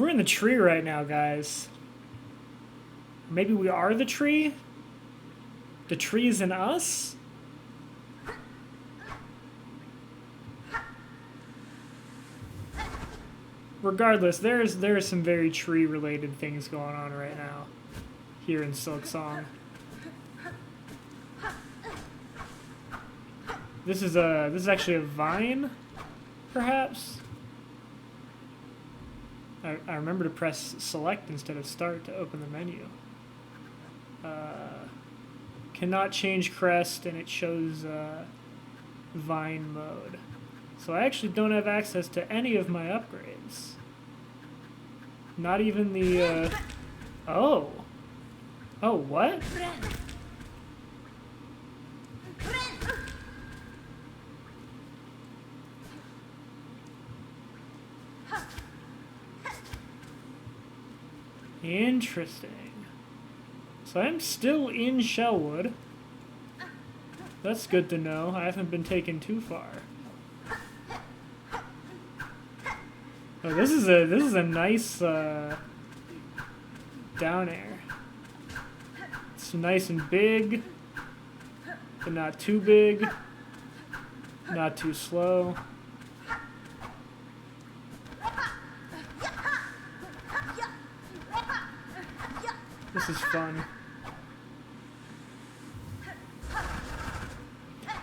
We're in the tree right now, guys. Maybe we are the tree? The tree's in us? Regardless, there are some very tree-related things going on right now here in Silksong. This is actually a vine, perhaps. I remember to press select instead of start to open the menu. Cannot change crest, and it shows vine mode. So I actually don't have access to any of my upgrades. Not even the, oh. Oh, what? Interesting. So I'm still in Shellwood. That's good to know. I haven't been taken too far. Oh, this is a nice down air. It's nice and big, but not too big, not too slow. This is fun.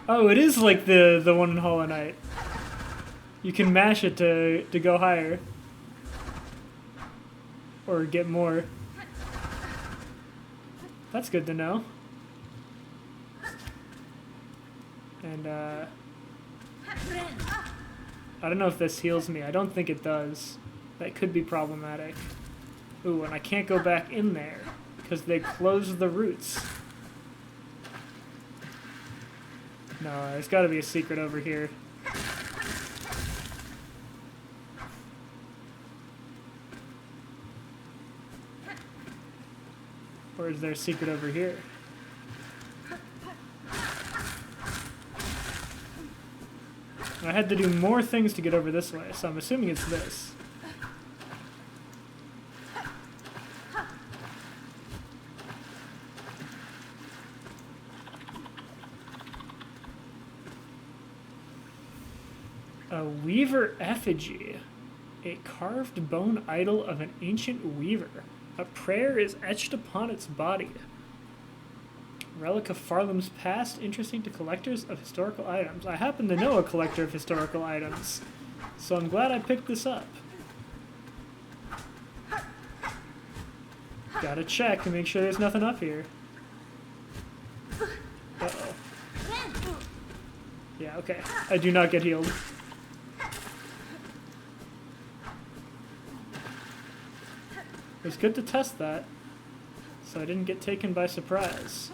Oh, it is like the one in Hollow Knight. You can mash it to go higher. Or get more. That's good to know. And, I don't know if this heals me. I don't think it does. That could be problematic. Ooh, and I can't go back in there because they closed the roots. No, there's got to be a secret over here. Or is there a secret over here? I had to do more things to get over this way, so I'm assuming it's this. A weaver effigy. A carved bone idol of an ancient weaver. A prayer is etched upon its body. Relic of Farlam's past, interesting to collectors of historical items. I happen to know a collector of historical items, so I'm glad I picked this up. Gotta check and make sure there's nothing up here. Uh-oh. Yeah, okay. I do not get healed. It was good to test that, so I didn't get taken by surprise.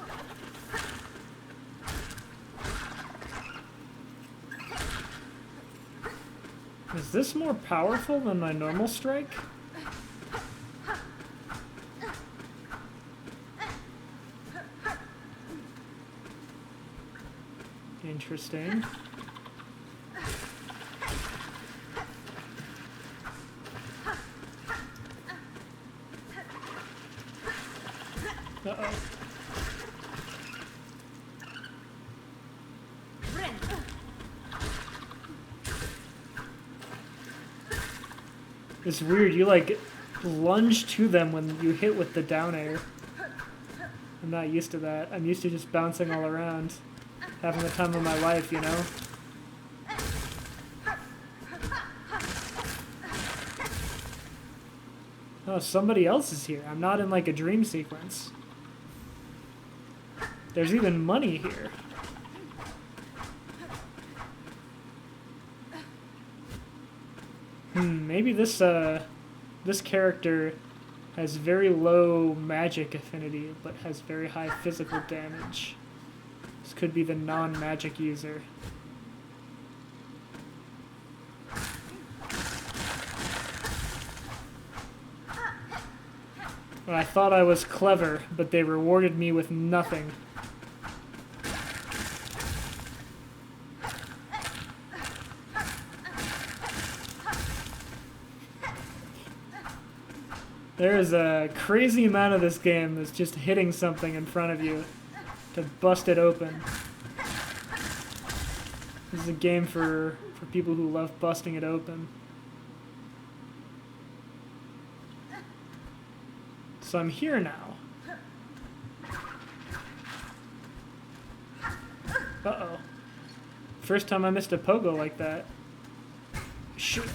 Is this more powerful than my normal strike? Interesting. Uh-oh. It's weird, you like lunge to them when you hit with the down air. I'm not used to that. I'm used to just bouncing all around. Having the time of my life, you know? Oh, somebody else is here. I'm not in like a dream sequence. There's even money here. Maybe this character has very low magic affinity, but has very high physical damage. This could be the non-magic user. I thought I was clever, but they rewarded me with nothing. There is a crazy amount of this game that's just hitting something in front of you to bust it open. This is a game for people who love busting it open. So I'm here now. Uh-oh. First time I missed a pogo like that. Shoot.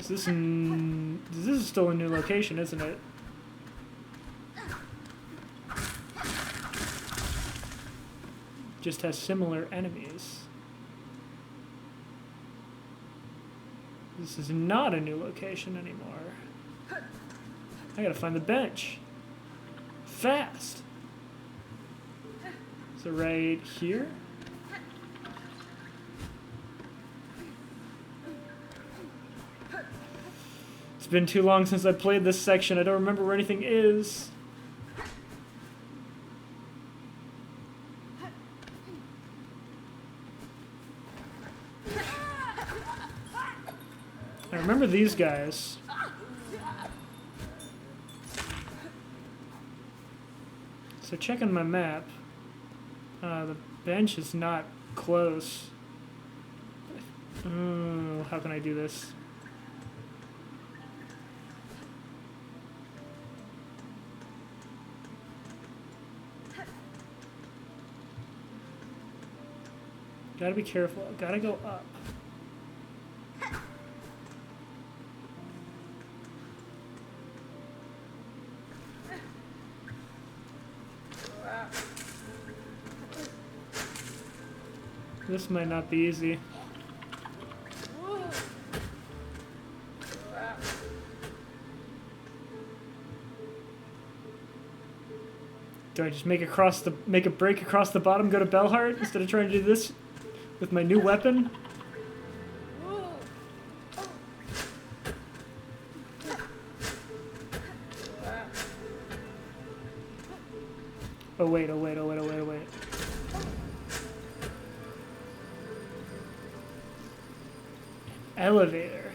This is still a new location, isn't it? Just has similar enemies. This is not a new location anymore. I gotta find the bench. Fast! So right here? It's been too long since I played this section. I don't remember where anything is. I remember these guys. So checking my map. The bench is not close. How can I do this? Gotta be careful. Gotta go up. This might not be easy. Do I just make a break across the bottom, go to Bellheart instead of trying to do this with my new weapon? Oh wait. Elevator.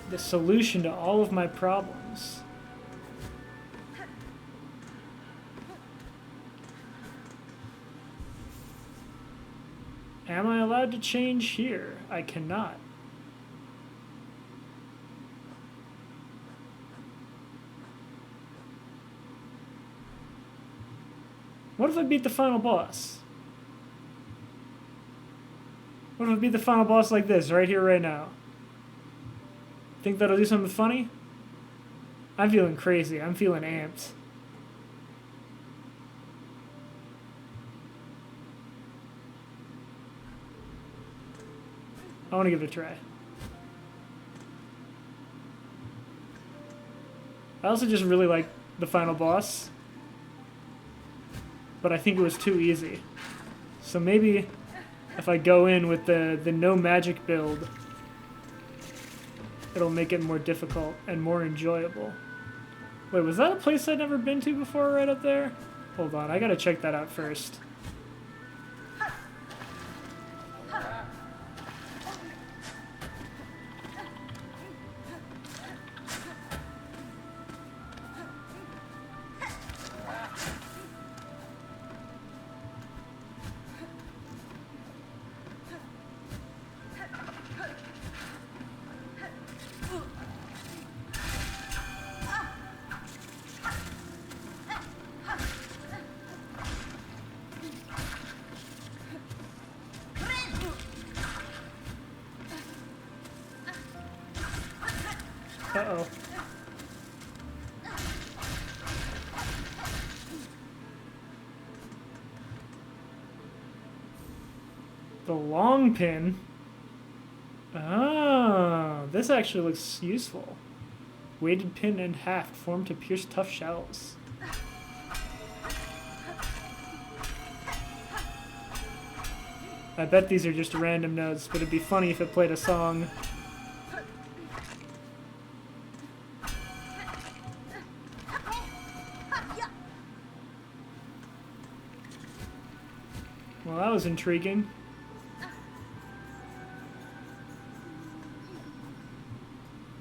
The solution to all of my problems. Am I allowed to change here? I cannot. What if I beat the final boss? What if I beat the final boss like this, right here, right now? Think that'll do something funny? I'm feeling crazy. I'm feeling amped. I want to give it a try. I also just really like the final boss, but I think it was too easy. So maybe if I go in with the no magic build, it'll make it more difficult and more enjoyable. Wait, was that a place I'd never been to before right up there? Hold on, I gotta check that out first. Uh-oh. The long pin. Ah, this actually looks useful. Weighted pin and haft formed to pierce tough shells. I bet these are just random notes, but it'd be funny if it played a song. Well, that was intriguing.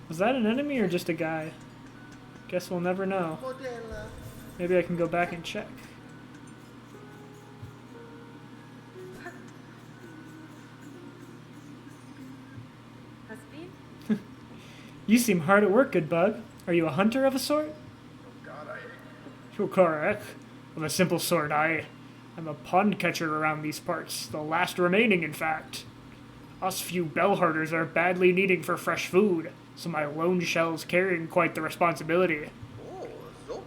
Was that an enemy or just a guy? Guess we'll never know. Maybe I can go back and check. You seem hard at work, good bug. Are you a hunter of a sort? You're correct. Of a simple sort, I'm a pond catcher around these parts. The last remaining, in fact. Us few bellherders are badly needing for fresh food, so my lone shell's carrying quite the responsibility.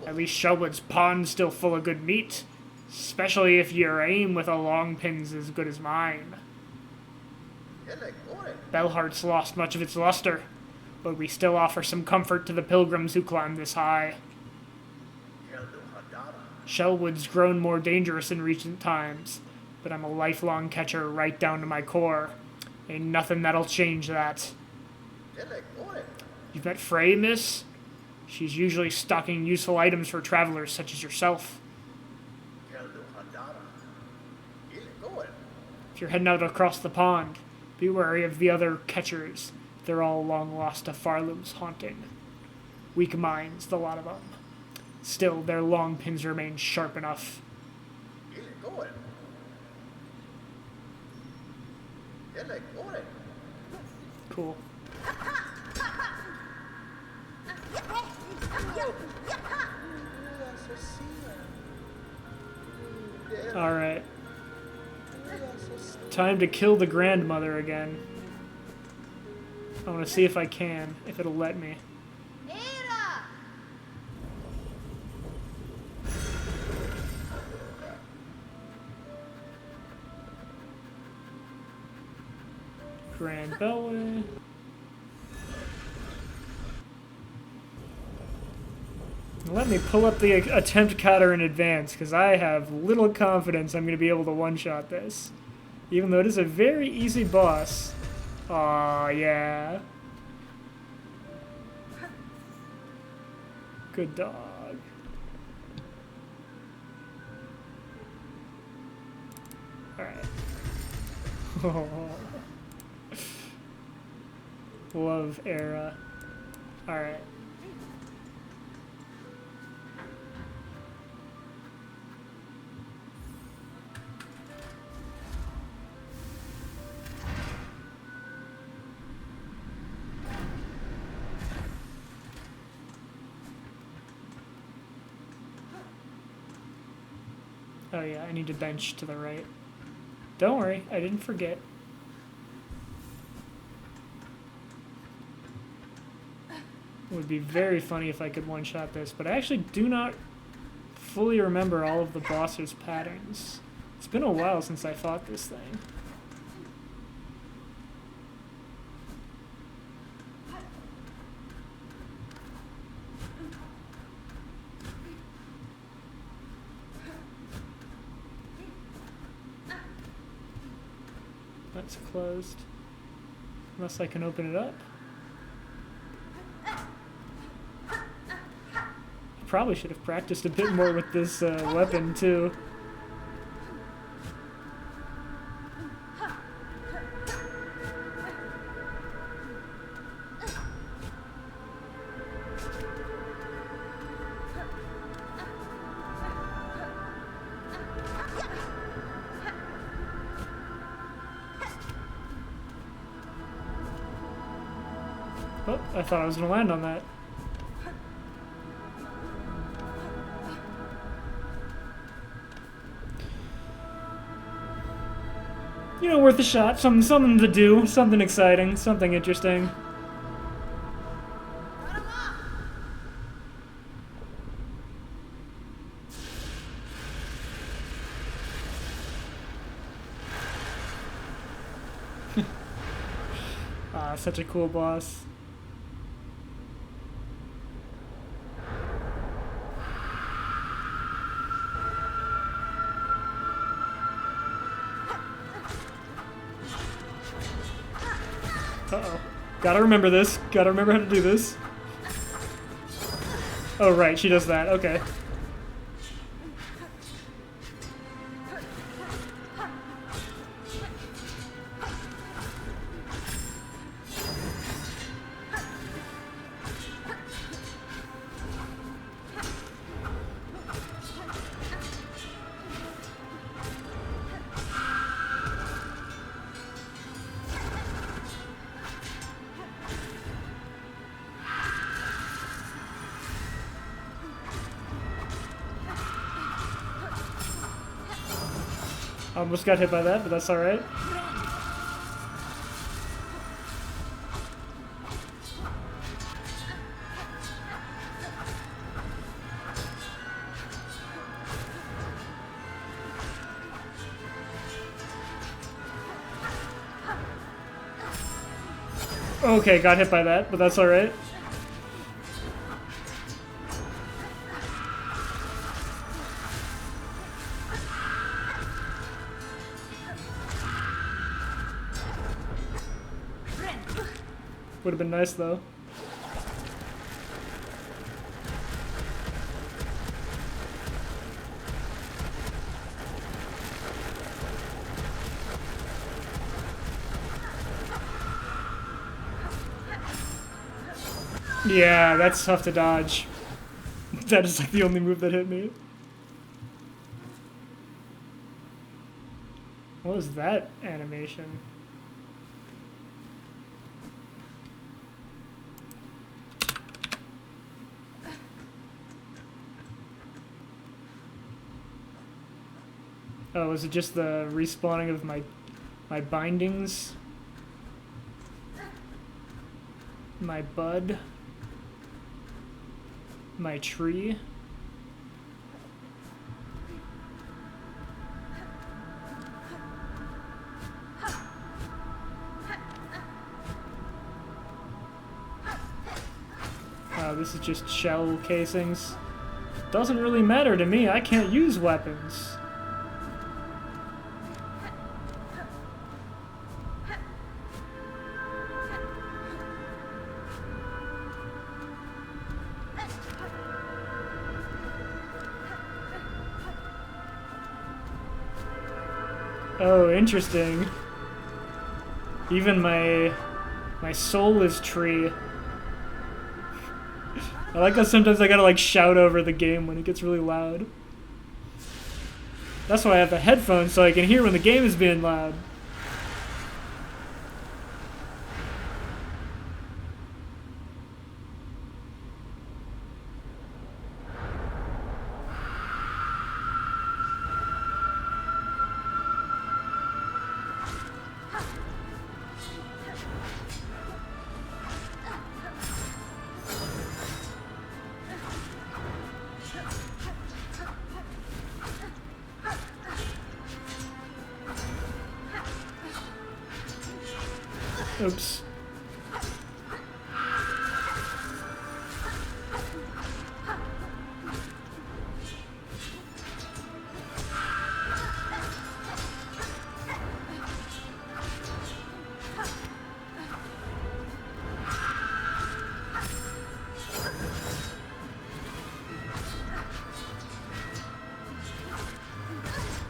At least Shelwood's pond's still full of good meat, especially if your aim with a long pin's as good as mine. Bellhart's lost much of its luster, but we still offer some comfort to the pilgrims who climb this high. Shelwood's grown more dangerous in recent times, but I'm a lifelong catcher right down to my core. Ain't nothing that'll change that. You've met Frey, miss? She's usually stocking useful items for travelers such as yourself. If you're heading out across the pond, be wary of the other catchers. They're all long lost to Farlum's haunting. Weak minds, the lot of them. Still, their long pins remain sharp enough. Cool. Alright. Time to kill the grandmother again. I want to see if I can, if it'll let me. Grand Bellway. Let me pull up the attempt counter in advance, because I have little confidence I'm going to be able to one-shot this. Even though it is a very easy boss. Aw, yeah. Good dog. Alright. Love era. Alright. Oh yeah, I need to bench to the right. Don't worry, I didn't forget. It would be very funny if I could one-shot this, but I actually do not fully remember all of the boss's patterns. It's been a while since I fought this thing. That's closed. Unless I can open it up. Probably should have practiced a bit more with this weapon too. Oh, I thought I was gonna land on that. You know, worth a shot. Something to do. Something exciting. Something interesting. Ah, such a cool boss. Uh-oh. Gotta remember this. Gotta remember how to do this. Oh, right. She does that. Okay. Almost got hit by that, but that's alright. Okay, got hit by that, but that's alright. Would have been nice though. Yeah, that's tough to dodge. That is like the only move that hit me. What was that animation? Oh, is it just the respawning of my bindings? My bud? My tree? This is just shell casings. Doesn't really matter to me, I can't use weapons. Oh, interesting. Even my soul is tree. I like how sometimes I gotta like shout over the game when it gets really loud. That's why I have the headphones, so I can hear when the game is being loud. Oops.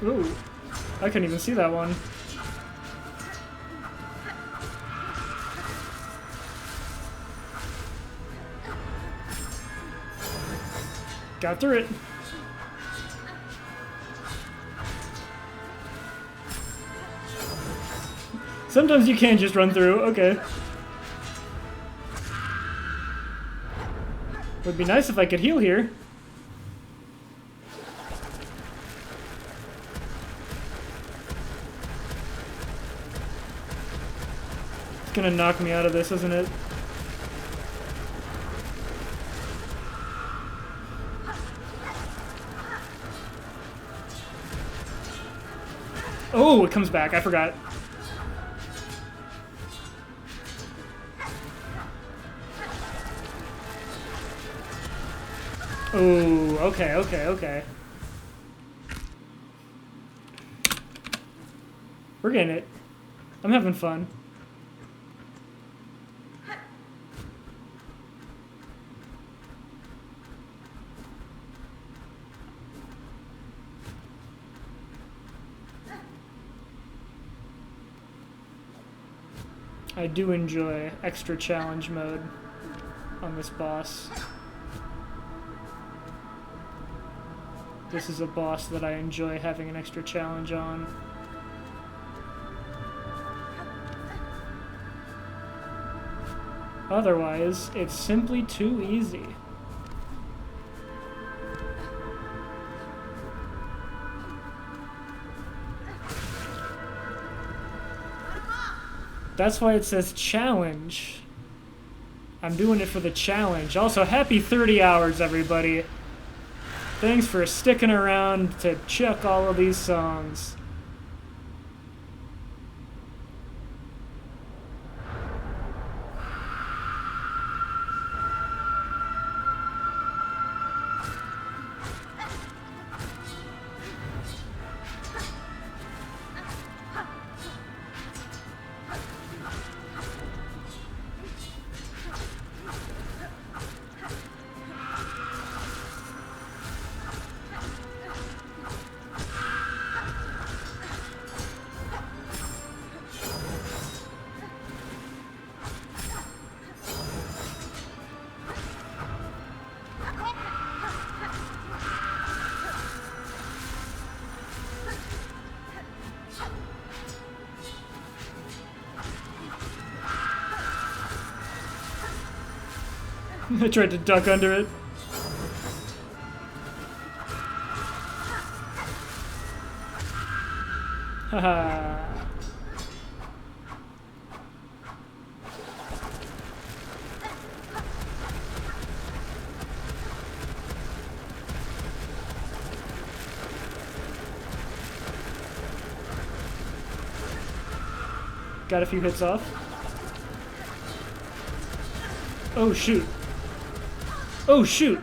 Ooh, I couldn't even see that one. Got through it. Sometimes you can't just run through, okay. Would be nice if I could heal here. It's gonna knock me out of this, isn't it? Oh, it comes back. I forgot. Oh, okay, okay, okay. We're getting it. I'm having fun. I do enjoy extra challenge mode on this boss. This is a boss that I enjoy having an extra challenge on. Otherwise, it's simply too easy. That's why it says challenge. I'm doing it for the challenge. Also, happy 30 hours, everybody. Thanks for sticking around to check all of these songs. I tried to duck under it. Haha. Got a few hits off. Oh shoot. Oh shoot!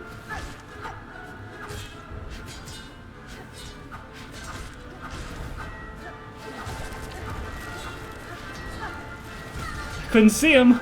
Couldn't see him.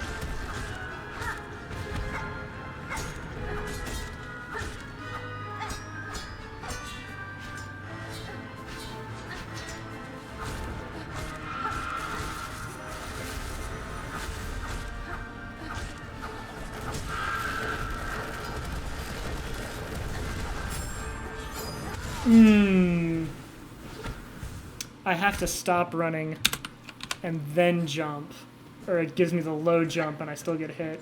I have to stop running and then jump, or it gives me the low jump and I still get hit.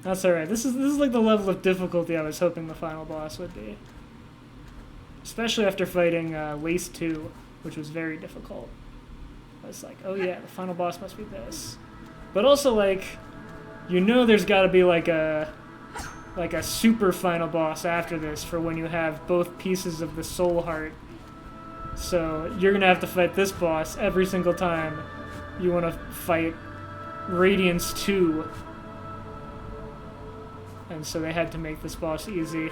That's alright. This is like the level of difficulty I was hoping the final boss would be. Especially after fighting Lace 2, which was very difficult. I was like, oh yeah, the final boss must be this. But also, like, you know there's gotta be like a super final boss after this for when you have both pieces of the soul heart. So you're gonna have to fight this boss every single time you want to fight Radiance 2. And so they had to make this boss easy.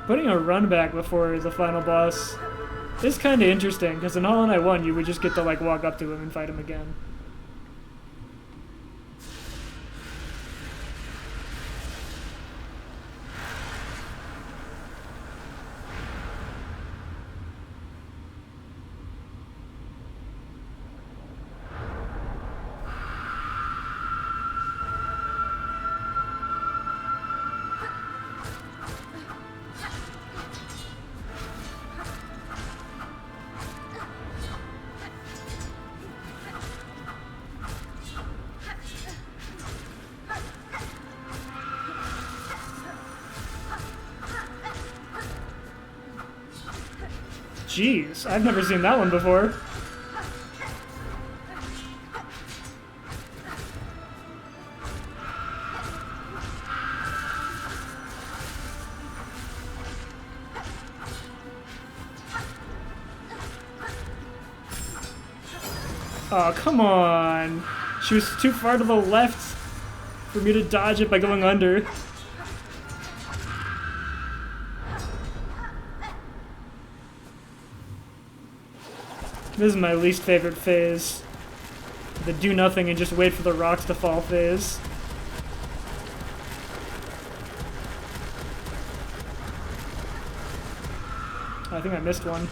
Putting a run back before the final boss is kind of interesting, because in Hollow Knight 1 you would just get to like walk up to him and fight him again. Jeez, I've never seen that one before. Oh, come on. She was too far to the left for me to dodge it by going under. This is my least favorite phase. The do nothing and just wait for the rocks to fall phase. I think I missed one.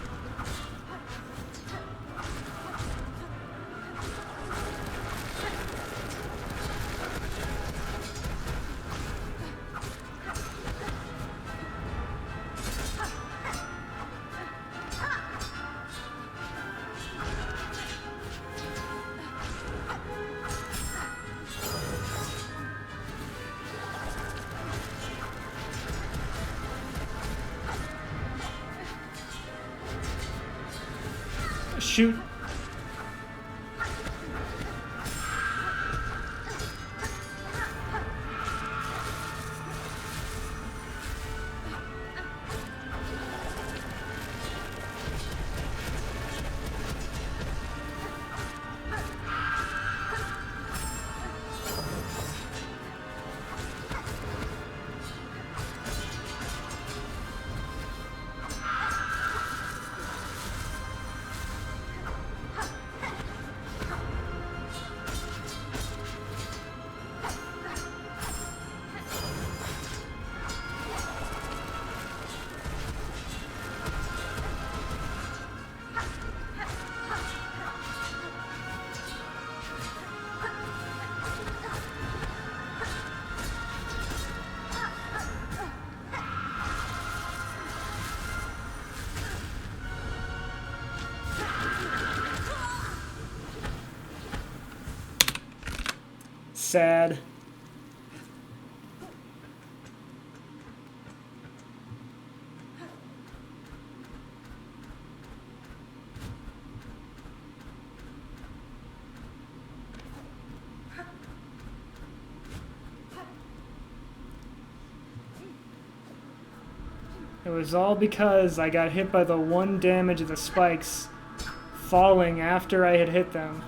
shoot. Sad. It was all because I got hit by the one damage of the spikes falling after I had hit them.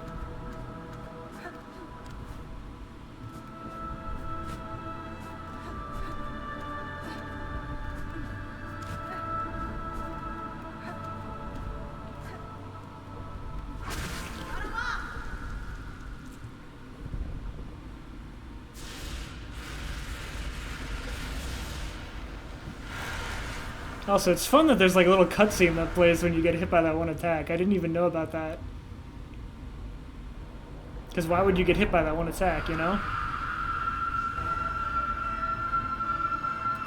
Also, it's fun that there's like a little cutscene that plays when you get hit by that one attack. I didn't even know about that. Because why would you get hit by that one attack, you know?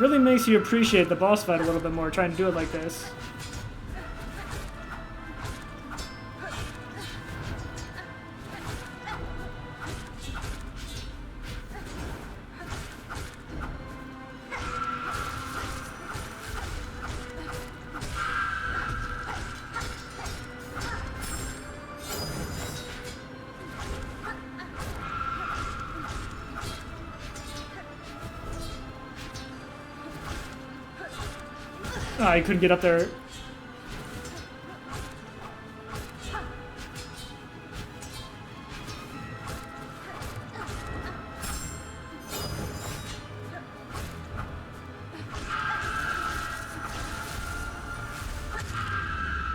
Really makes you appreciate the boss fight a little bit more, trying to do it like this. Oh, I couldn't get up there.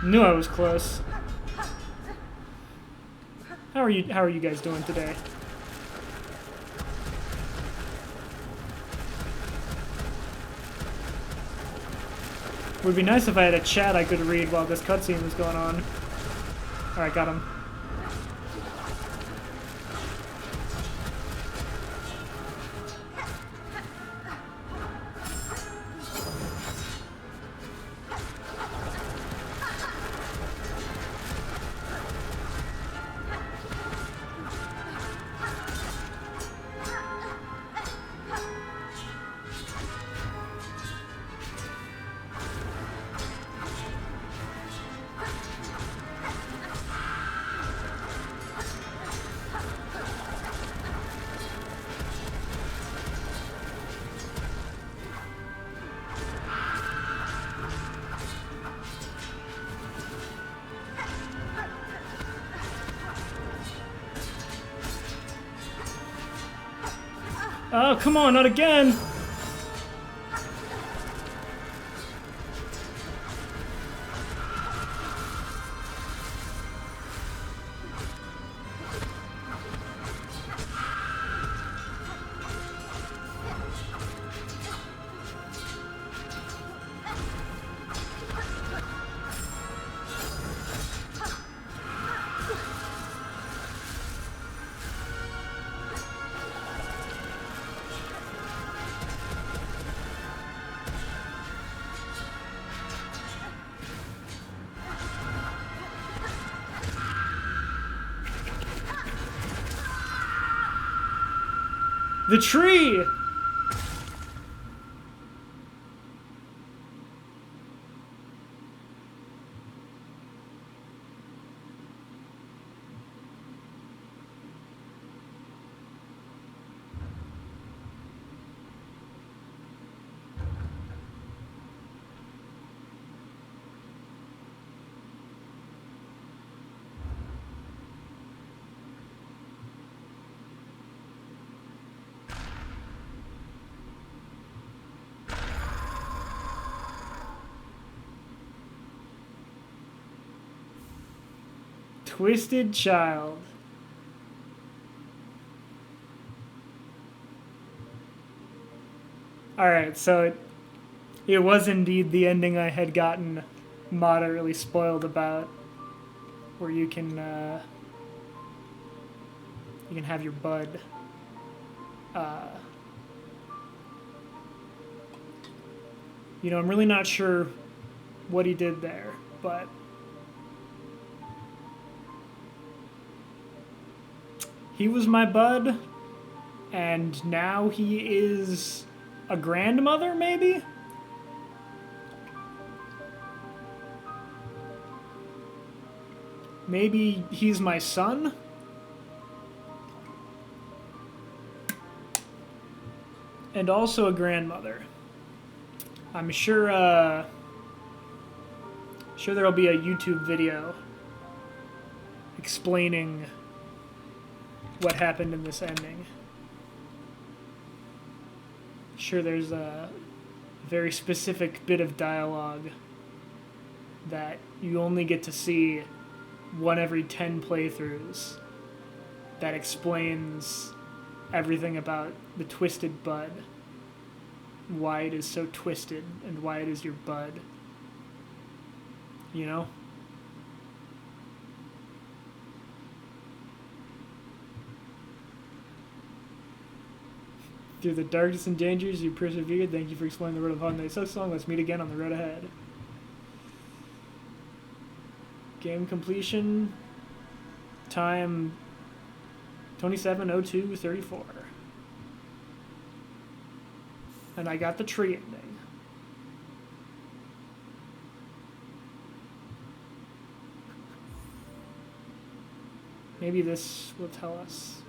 Knew I was close. How are you guys doing today? Would be nice if I had a chat I could read while this cutscene was going on. Alright, got him. Oh, come on, not again! The tree! Twisted Child. Alright, so it was indeed the ending I had gotten moderately spoiled about, where you can have your bud you know, I'm really not sure what he did there, but he was my bud, and now he is a grandmother, maybe? Maybe he's my son? And also a grandmother. I'm sure, sure there'll be a YouTube video explaining what happened in this ending. Sure there's a very specific bit of dialogue that you only get to see one every 10 playthroughs that explains everything about the Twisted Bud, why it is so twisted, and why it is your bud. You know? Through the darkest and dangers, you persevered. Thank you for exploring the road of Hog so long. Let's meet again on the road ahead. Game completion. Time 27:02:34. And I got the tree ending. Maybe this will tell us.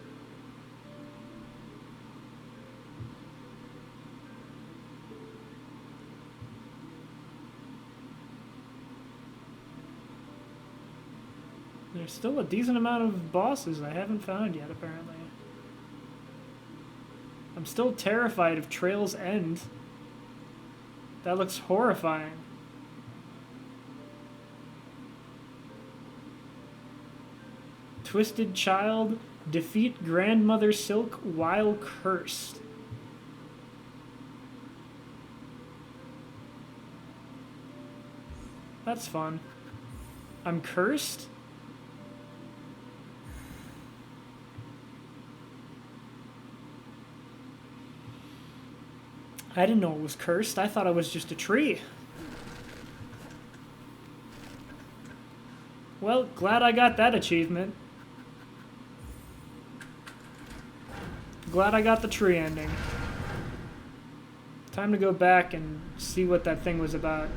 There's still a decent amount of bosses I haven't found yet, apparently. I'm still terrified of Trail's End. That looks horrifying. Twisted Child, defeat Grandmother Silk while cursed. That's fun. I'm cursed? I didn't know it was cursed. I thought it was just a tree. Well, glad I got that achievement. Glad I got the tree ending. Time to go back and see what that thing was about.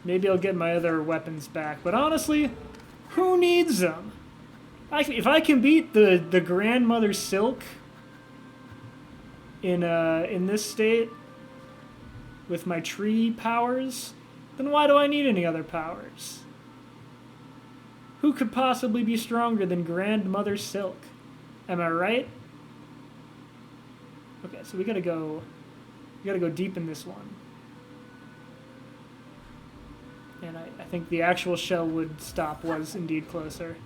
Maybe I'll get my other weapons back. But honestly, who needs them? If I can beat the Grandmother Silk in this state with my tree powers, then why do I need any other powers? Who could possibly be stronger than Grandmother Silk? Am I right? Okay, so we gotta go deep in this one. And I think the actual Shellwood stop was indeed closer.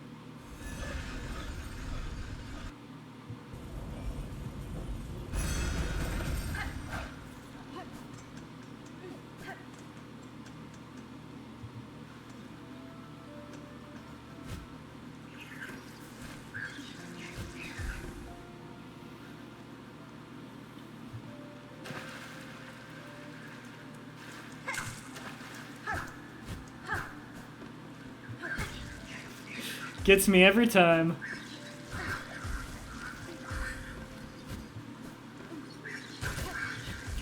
Gets me every time.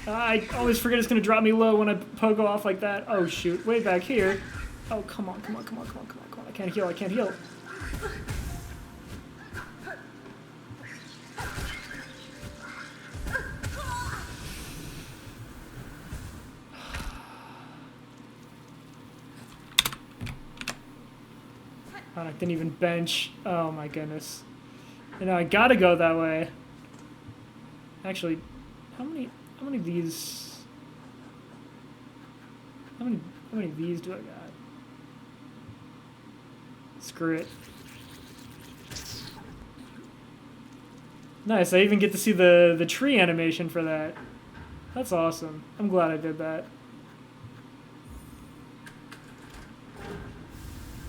I always forget it's gonna drop me low when I pogo off like that. Oh shoot, way back here. Oh, come on. I can't heal. I didn't even bench. Oh my goodness. You know, I gotta go that way. Actually, how many of these? How many of these do I got? Screw it. Nice, I even get to see the tree animation for that. That's awesome. I'm glad I did that.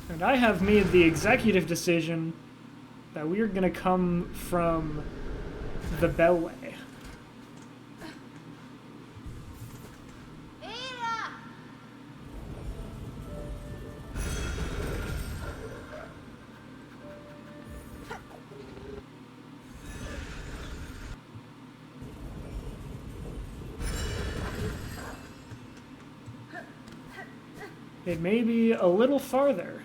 And I have made the executive decision that we are going to come from the Bellway. It may be a little farther,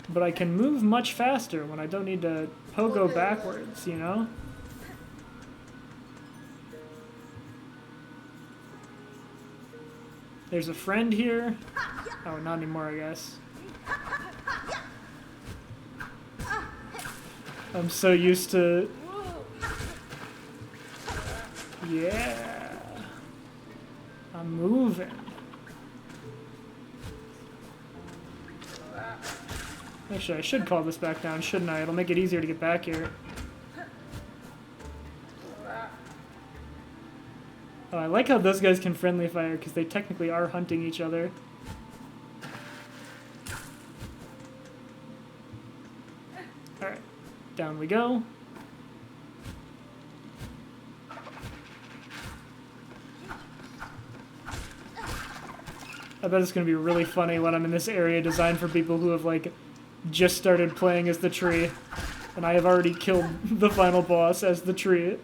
but I can move much faster when I don't need to pogo backwards, you know? There's a friend here. Oh, not anymore, I guess. I'm so used to... Yeah. I'm moving. Actually, I should call this back down, shouldn't I? It'll make it easier to get back here. Oh, I like how those guys can friendly fire, because they technically are hunting each other. Alright, down we go. I bet it's going to be really funny when I'm in this area designed for people who have, like, just started playing as the tree, and I have already killed the final boss as the tree.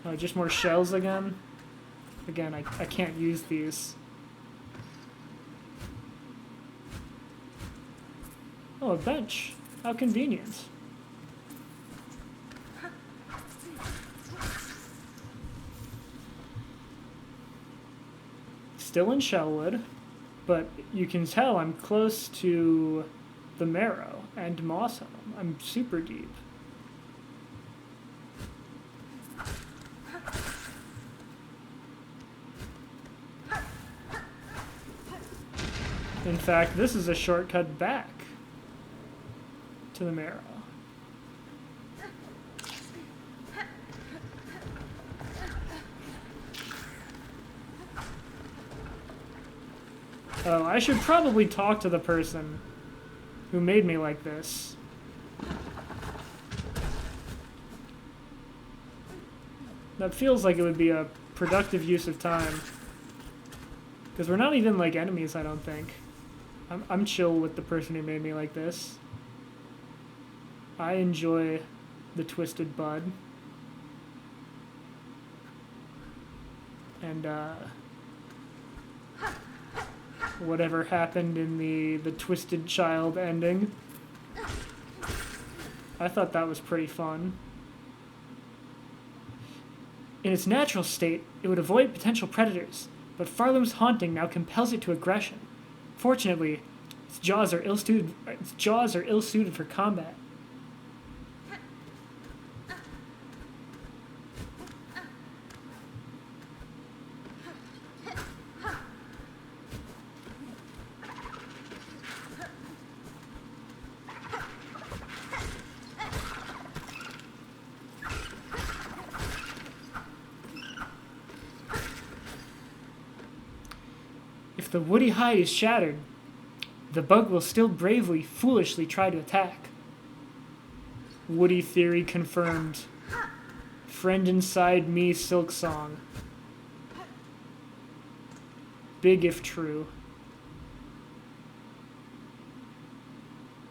Oh, just more shells again? Again, I can't use these. Oh, a bench. How convenient. Still in Shellwood, but you can tell I'm close to the Marrow and Mossholm. I'm super deep. In fact, this is a shortcut back to the Marrow. Oh, I should probably talk to the person who made me like this. That feels like it would be a productive use of time. Because we're not even like enemies, I don't think. I'm chill with the person who made me like this. I enjoy the Twisted Bud. And, whatever happened in the Twisted Child ending. I thought that was pretty fun. In its natural state, it would avoid potential predators, but Farlum's haunting now compels it to aggression. Fortunately, its jaws are ill-suited for combat. If the woody hide is shattered, the bug will still bravely, foolishly try to attack. Woody theory confirmed. Friend inside me, Silk Song. Big if true.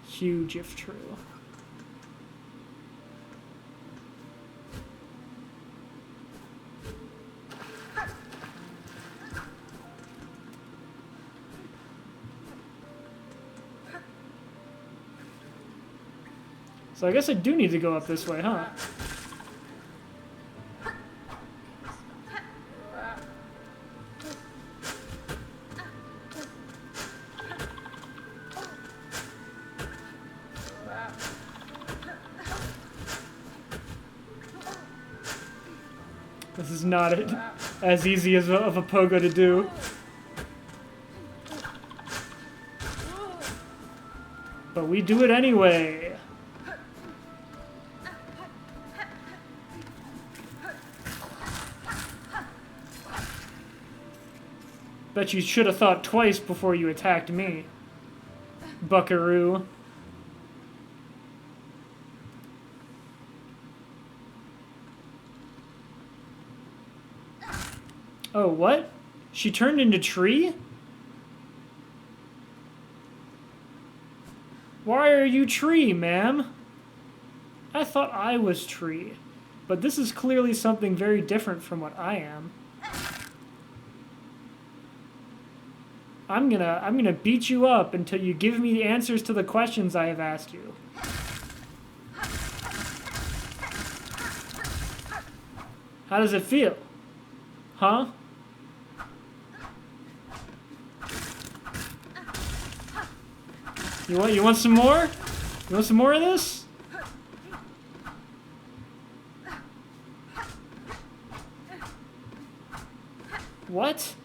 Huge if true. So I guess I do need to go up this way, huh? This is not as easy as of a pogo to do. But we do it anyway. Bet you should have thought twice before you attacked me, buckaroo. Oh, what? She turned into tree? Why are you tree, ma'am? I thought I was tree, but this is clearly something very different from what I am. I'm gonna beat you up until you give me the answers to the questions I have asked you. How does it feel? Huh? You want some more? You want some more of this? What?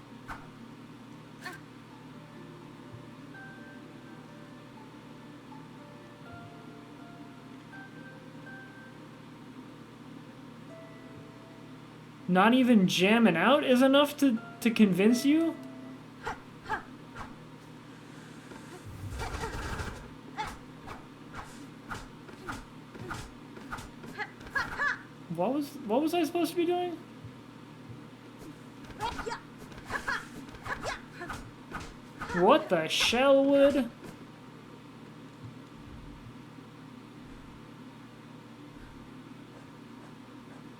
Not even jamming out is enough to convince you? What was I supposed to be doing? What the shellwood?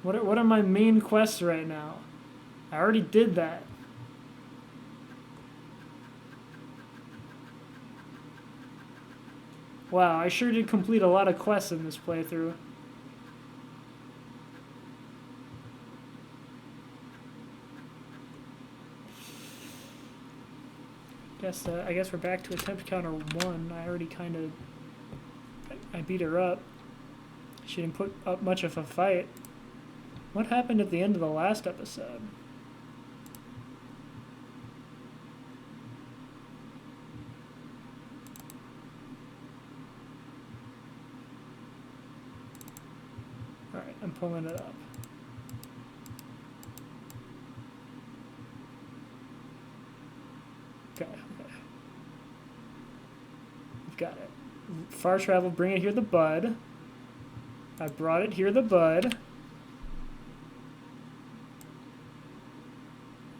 What are my main quests right now? I already did that. Wow, I sure did complete a lot of quests in this playthrough. I guess we're back to attempt counter 1. I already I beat her up. She didn't put up much of a fight. What happened at the end of the last episode? Alright, I'm pulling it up. Okay. We've got it. Far travel, bring it here, the bud. I brought it here, the bud.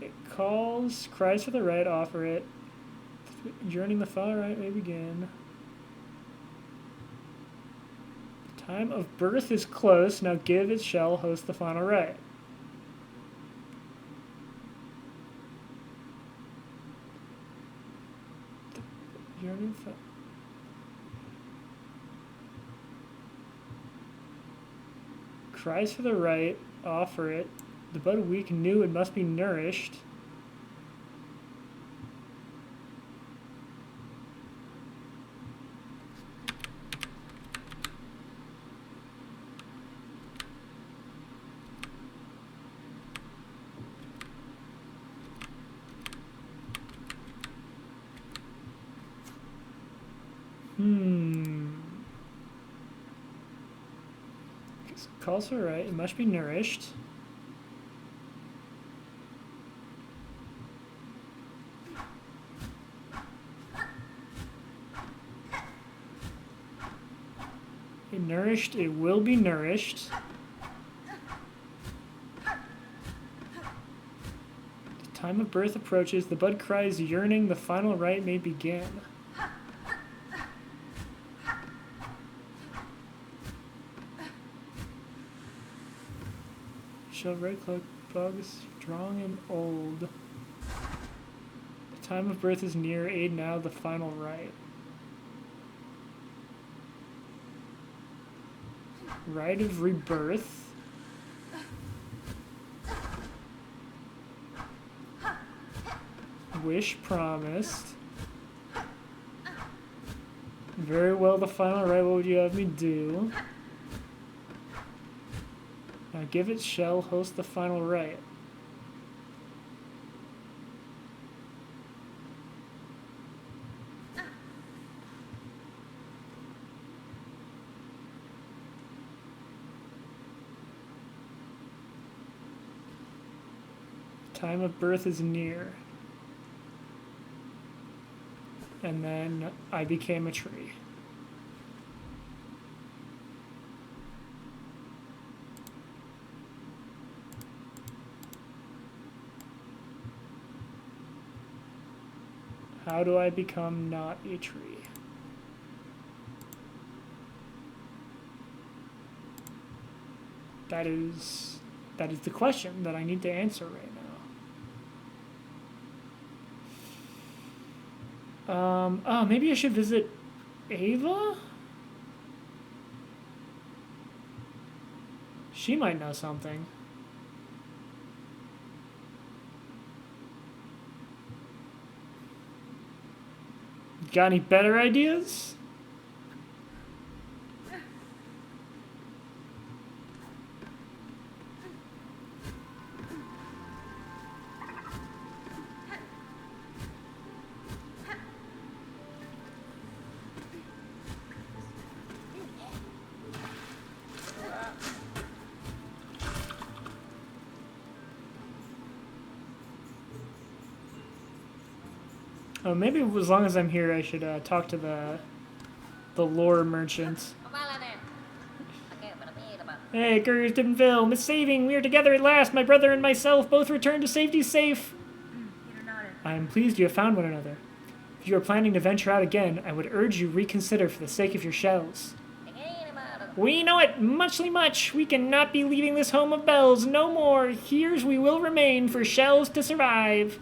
It calls, cries for the right, offer it. Yearning the far right may begin. The time of birth is close, now give it shall host the final right. Yearning for... Cries for the right, offer it. The bud weak new and must be nourished. Calls for right, it must be nourished. Nourished, it will be nourished. The time of birth approaches, the bud cries yearning, the final rite may begin. Shall red cloak bugs strong and old. The time of birth is near, aid now the final rite. Rite of rebirth. Wish promised. Very well, the final rite, what would you have me do? Give its shell, host the final rite. Time of birth is near. And then I became a tree. How do I become not a tree? That is the question that I need to answer right now. Oh, maybe I should visit Ava? She might know something. Got any better ideas? Oh, maybe as long as I'm here, I should talk to the lore merchant. Hey, Couriers Dimville, Miss Saving, we are together at last. My brother and myself both returned to safety safe. I am pleased you have found one another. If you are planning to venture out again, I would urge you reconsider for the sake of your shells. We know it, muchly much. We cannot be leaving this home of bells no more. Here's we will remain for shells to survive.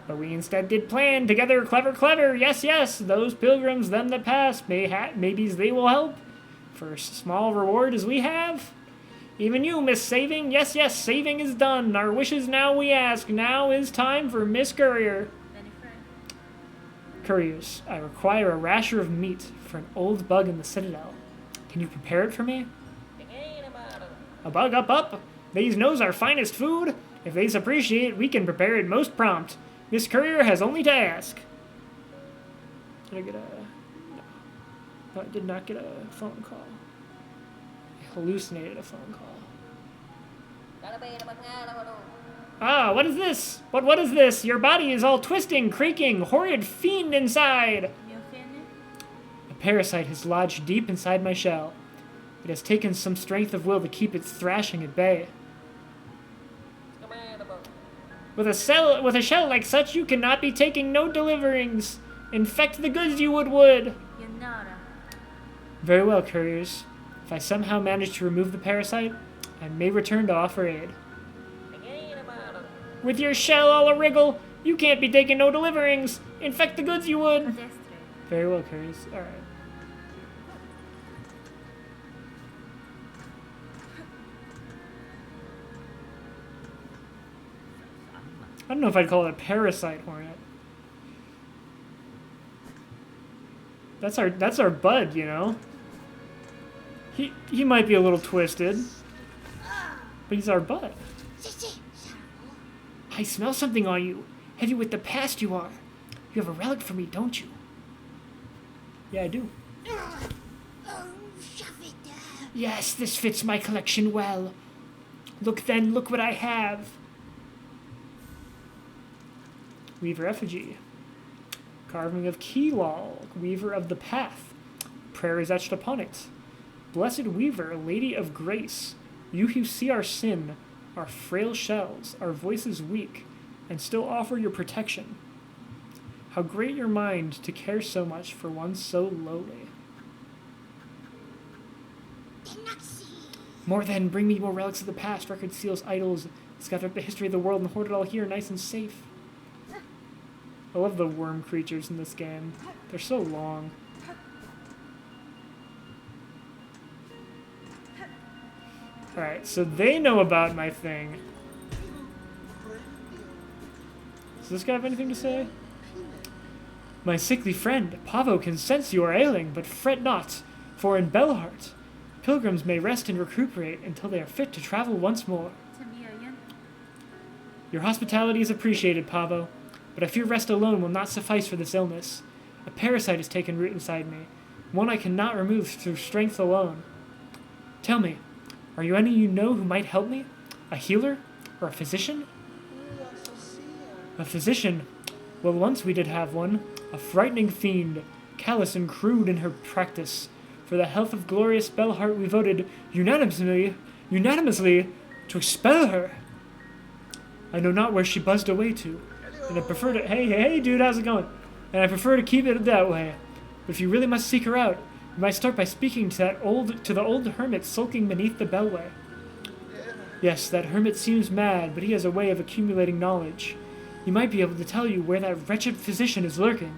But we instead did plan together, clever, yes, those pilgrims, them that pass, maybe they will help, for small reward as we have. Even you, Miss Saving, yes, saving is done, our wishes now we ask, now is time for Miss Courier. Couriers, I require a rasher of meat for an old bug in the Citadel. Can you prepare it for me? A bug up, these knows our finest food, if they's appreciate, we can prepare it most prompt. Miss Courier has only to ask. Did I get a... No, I did not get a phone call. I hallucinated a phone call. Ah, what is this? What is this? Your body is all twisting, creaking, horrid fiend inside. A parasite has lodged deep inside my shell. It has taken some strength of will to keep its thrashing at bay. With a shell like such, you cannot be taking no deliverings. Infect the goods you would. Very well, couriers. If I somehow manage to remove the parasite, I may return to offer aid. With your shell all a wriggle, you can't be taking no deliverings. Infect the goods you would. Very well, couriers. All right. I don't know if I'd call it a parasite hornet. That's our bud, you know. He might be a little twisted, but he's our bud. I smell something on you. Heavy with the past you are. You have a relic for me, don't you? Yeah, I do. Yes, this fits my collection well. Look then, look what I have. Weaver effigy. Carving of Keelal, Weaver of the Path. Prayer is etched upon it. Blessed Weaver, Lady of Grace, you who see our sin, our frail shells, our voices weak, and still offer your protection. How great your mind to care so much for one so lowly. More then, bring me more relics of the past, record seals, idols, scatter up the history of the world and hoard it all here nice and safe. I love the worm creatures in this game. They're so long. Alright, so they know about my thing. Does this guy have anything to say? My sickly friend, Pavo can sense you are ailing, but fret not, for in Bellheart Pilgrims may rest and recuperate until they are fit to travel once more. Your hospitality is appreciated, Pavo, but I fear rest alone will not suffice for this illness. A parasite has taken root inside me, one I cannot remove through strength alone. Tell me, are you any you know who might help me? A healer? Or a physician? A physician? Well, once we did have one. A frightening fiend, callous and crude in her practice. For the health of glorious Belhart we voted unanimously to expel her. I know not where she buzzed away to, and I prefer to... Hey, dude, how's it going? And I prefer to keep it that way. But if you really must seek her out, you might start by speaking to the old hermit sulking beneath the bellway. Yes, that hermit seems mad, but he has a way of accumulating knowledge. He might be able to tell you where that wretched physician is lurking.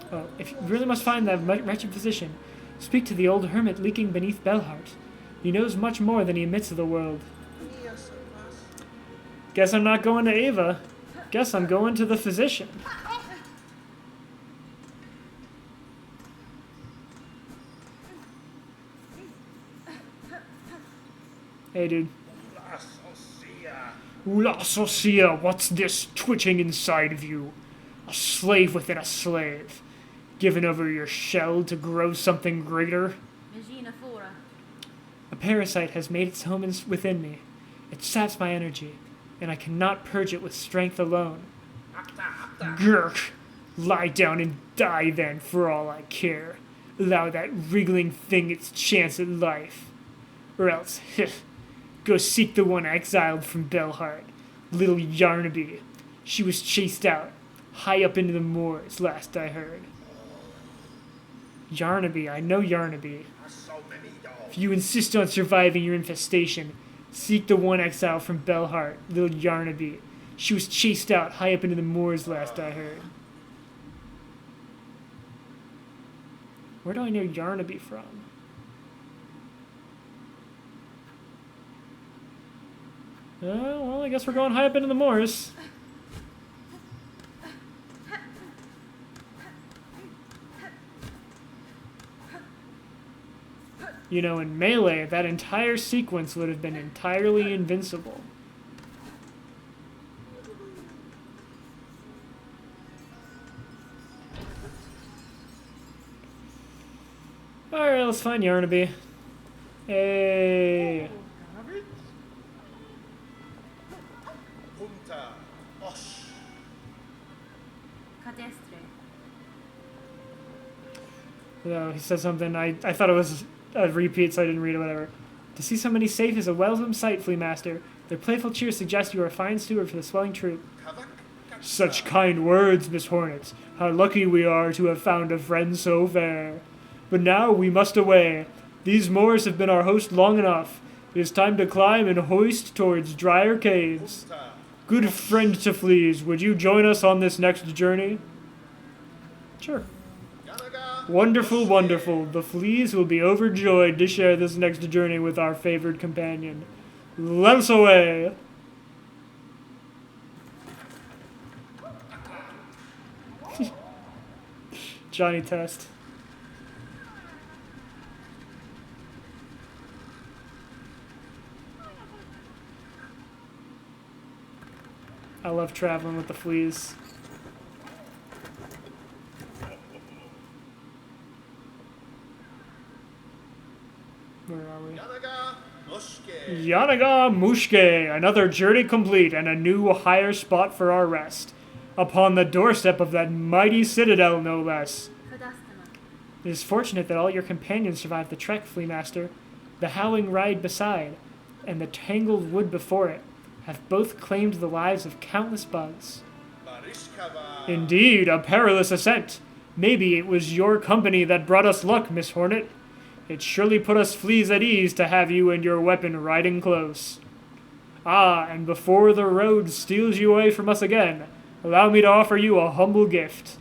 Well, if you really must find that wretched physician, speak to the old hermit leaking beneath Belhart. He knows much more than he admits to the world. Guess I'm not going to Ava. Guess I'm going to the physician. Hey, dude. Ula Socia, what's this twitching inside of you? A slave within a slave. Given over your shell to grow something greater? A parasite has made its home within me. It saps my energy, and I cannot purge it with strength alone. Gurk! Lie down and die then, for all I care. Allow that wriggling thing its chance at life. Or else, go seek the one exiled from Belhart, little Yarnaby. She was chased out, high up into the moors, last I heard. Yarnaby, I know Yarnaby. If you insist on surviving your infestation, seek the one exile from Belhart, little Yarnaby. She was chased out, high up into the moors, last I heard. Where do I know Yarnaby from? Well, I guess we're going high up into the moors. You know, in Melee, that entire sequence would have been entirely invincible. Alright, let's find Yarnaby. Hey. No, he said something. I thought it was a repeat, so I didn't read it, whatever. To see so many safe is a welcome sight, Flea Master. Their playful cheers suggest you are a fine steward for the swelling troop. Such kind words, Miss Hornet. How lucky we are to have found a friend so fair. But now we must away. These moors have been our host long enough. It is time to climb and hoist towards drier caves. Good friend to fleas, would you join us on this next journey? Sure. Wonderful, wonderful. The fleas will be overjoyed to share this next journey with our favored companion. Let us away! Johnny Test. I love traveling with the fleas. Where are we? Yanaga Mushke, another journey complete and a new higher spot for our rest. Upon the doorstep of that mighty citadel, no less. It is fortunate that all your companions survived the trek, Flea Master. The howling ride beside, and the tangled wood before it, have both claimed the lives of countless bugs. Indeed, a perilous ascent. Maybe it was your company that brought us luck, Miss Hornet. It surely put us fleas at ease to have you and your weapon riding close. Ah, and before the road steals you away from us again, allow me to offer you a humble gift.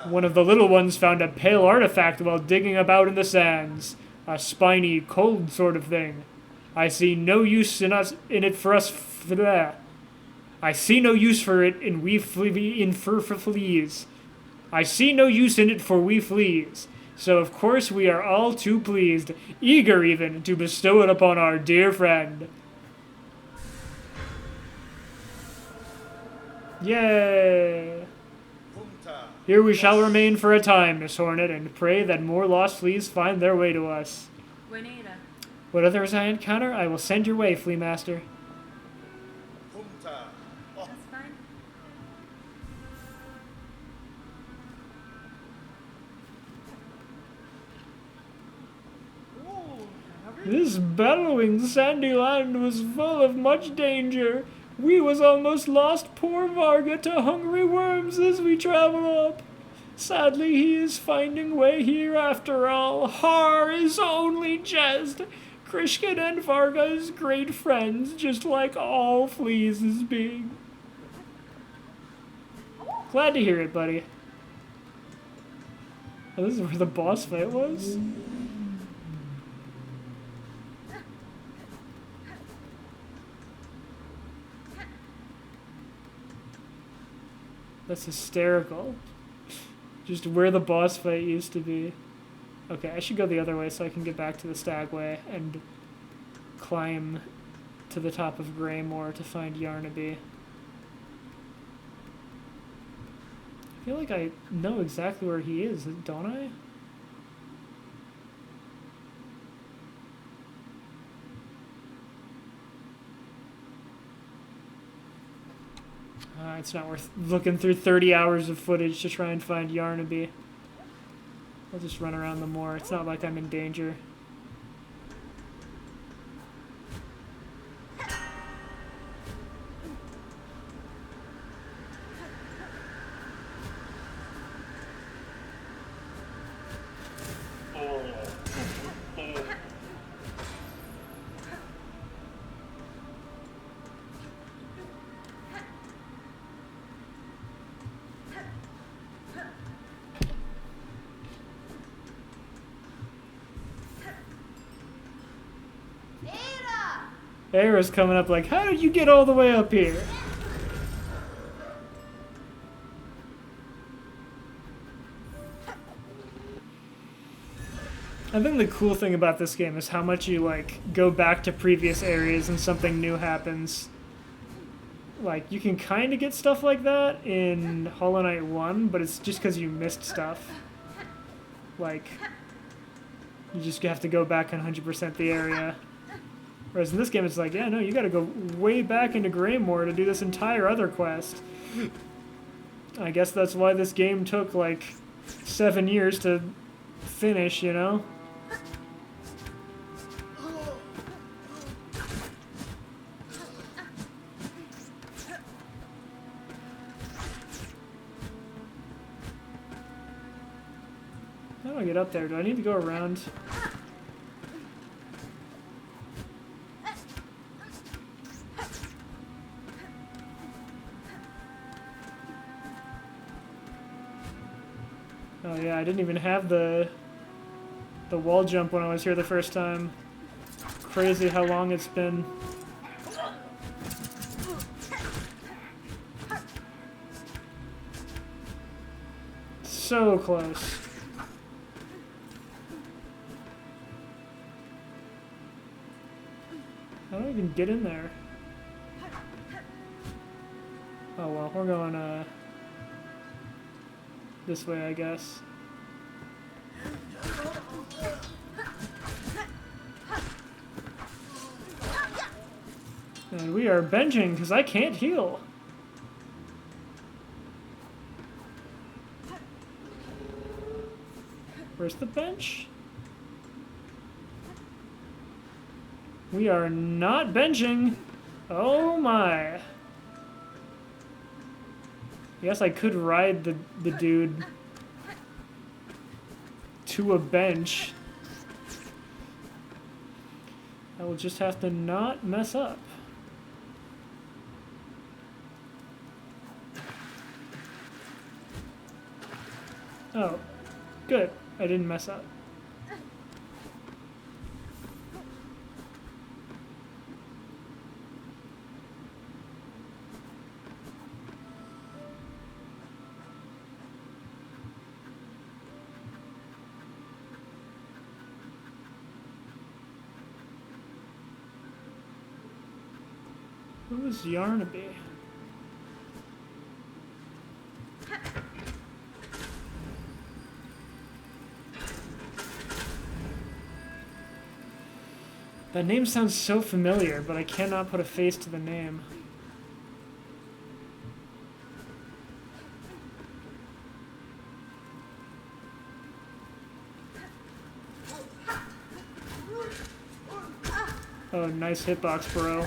One of the little ones found a pale artifact while digging about in the sands. A spiny, cold sort of thing. I see no use in it for us. I see no use for it in fur for fleas. I see no use in it for we fleas. So of course we are all too pleased, eager even, to bestow it upon our dear friend. Yay! Here we shall remain for a time, Miss Hornet, and pray that more lost fleas find their way to us. Juanita. What others I encounter, I will send your way, Flea Master. That's fine. This bellowing sandy land was full of much danger. We was almost lost poor Varga to hungry worms as we travel up. Sadly, he is finding way here after all. Har is only jest. Krishkin and Varga is great friends, just like all fleas is being. Glad to hear it, buddy. Oh, this is where the boss fight was? That's hysterical. Just where the boss fight used to be. Okay, I should go the other way so I can get back to the Stagway and climb to the top of Greymore to find Yarnaby. I feel like I know exactly where he is, don't I? It's not worth looking through 30 hours of footage to try and find Yarnaby. I'll just run around the moor. It's not like I'm in danger. Era's coming up like, how did you get all the way up here? I think the cool thing about this game is how much you, like, go back to previous areas and something new happens. Like, you can kind of get stuff like that in Hollow Knight 1, but it's just because you missed stuff. Like, you just have to go back and 100% the area. Whereas in this game, it's like, yeah, no, you gotta go way back into Greymore to do this entire other quest. I guess that's why this game took, like, 7 years to finish, you know? How do I get up there? Do I need to go around? Oh yeah, I didn't even have the wall jump when I was here the first time. Crazy how long it's been. So close. How do I even get in there? Oh well, we're going this way, I guess. And we are benching because I can't heal. Where's the bench? We are not benching. Oh my. Yes, I could ride the dude to a bench. I will just have to not mess up. Oh, good. I didn't mess up. Who's Yarnaby? That name sounds so familiar, but I cannot put a face to the name. Oh, nice hitbox, bro.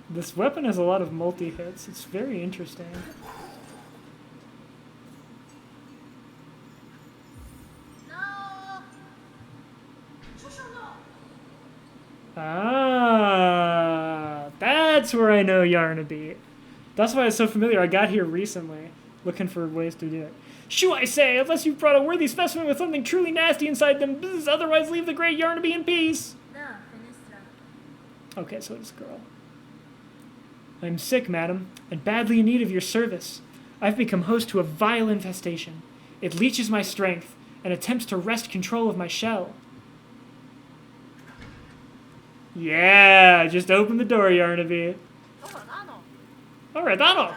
This weapon has a lot of multi-hits. It's very interesting. Ah, that's where I know Yarnaby. That's why it's so familiar. I got here recently, looking for ways to do it. Shoo, I say, unless you've brought a worthy specimen with something truly nasty inside them, bzz, otherwise leave the great Yarnaby in peace. Okay, so it's a girl. I'm sick, madam, and badly in need of your service. I've become host to a vile infestation. It leeches my strength and attempts to wrest control of my shell. Yeah, just open the door, Yarnaby. Alright, Donald.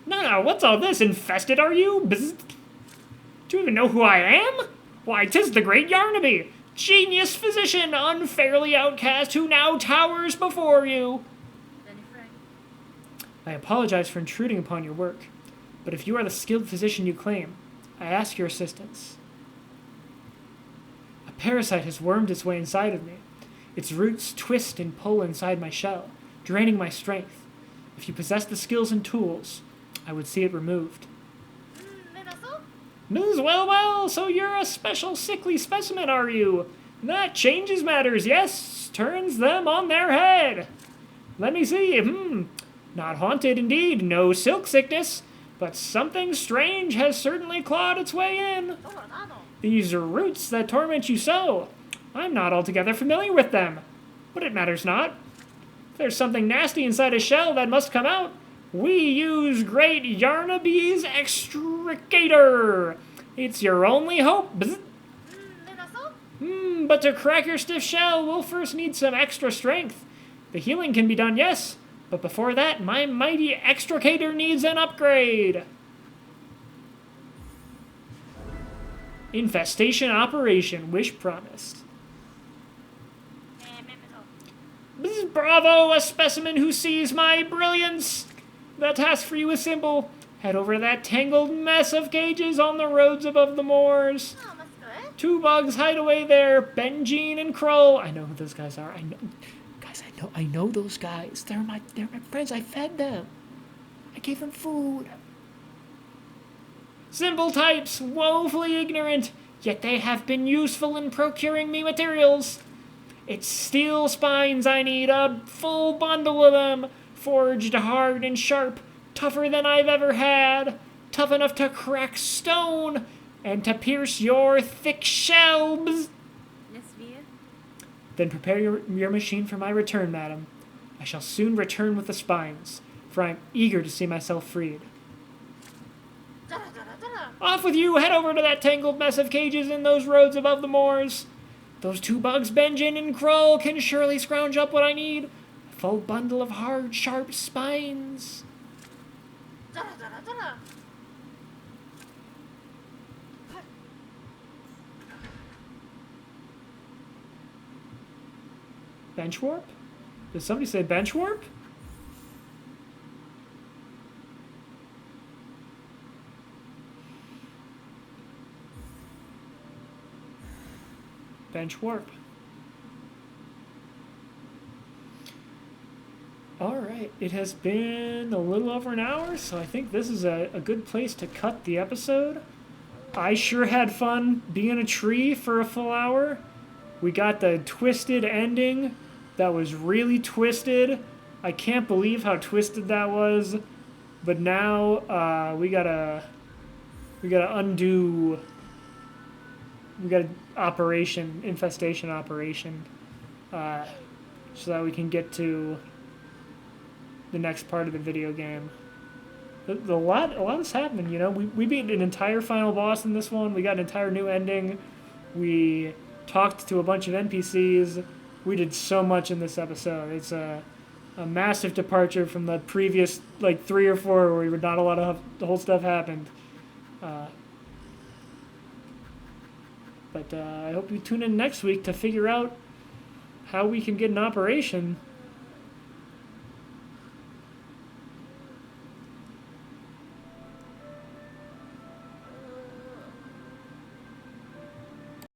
No, what's all this? Infested, are you? Bzz. Do you even know who I am? Why, 'tis the great Yarnaby, genius physician, unfairly outcast, who now towers before you. I apologize for intruding upon your work, but if you are the skilled physician you claim, I ask your assistance. A parasite has wormed its way inside of me. Its roots twist and pull inside my shell, draining my strength. If you possess the skills and tools, I would see it removed. Ms. Well, so you're a special sickly specimen, are you? That changes matters, yes, turns them on their head. Let me see, not haunted indeed, no silk sickness, but something strange has certainly clawed its way in. These roots that torment you so, I'm not altogether familiar with them, but it matters not. If there's something nasty inside a shell that must come out, we use great Yarnaby's extricator. It's your only hope. But to crack your stiff shell, we'll first need some extra strength. The healing can be done, yes, but before that, my mighty extricator needs an upgrade. Infestation operation, wish promised. Bravo, a specimen who sees my brilliance. The task for you is simple. Head over to that tangled mess of cages on the roads above the moors. Two bugs hide away there, Benjine and Krull. I know who those guys are. I know those guys. They're my friends. I fed them. I gave them food. Simple types, woefully ignorant, yet they have been useful in procuring me materials. It's steel spines I need, a full bundle of them, forged hard and sharp, tougher than I've ever had, tough enough to crack stone and to pierce your thick shells. Then prepare your machine for my return, madam. I shall soon return with the spines, for I am eager to see myself freed. Off with you, head over to that tangled mess of cages in those roads above the moors. Those two bugs, Benjin and Krull, can surely scrounge up what I need. A full bundle of hard, sharp spines. Bench warp? Did somebody say bench warp? Bench warp. Alright, it has been a little over an hour, so I think this is a good place to cut the episode. I sure had fun being a tree for a full hour. We got the twisted ending that was really twisted. I can't believe how twisted that was. But now we gotta undo we got an infestation operation, so that we can get to the next part of the video game. A lot is happening, you know. We beat an entire final boss in this one. We got an entire new ending. We talked to a bunch of NPCs. We did so much in this episode. It's a massive departure from the previous, like, 3 or 4 where not a lot of the whole stuff happened. But I hope you tune in next week to figure out how we can get an operation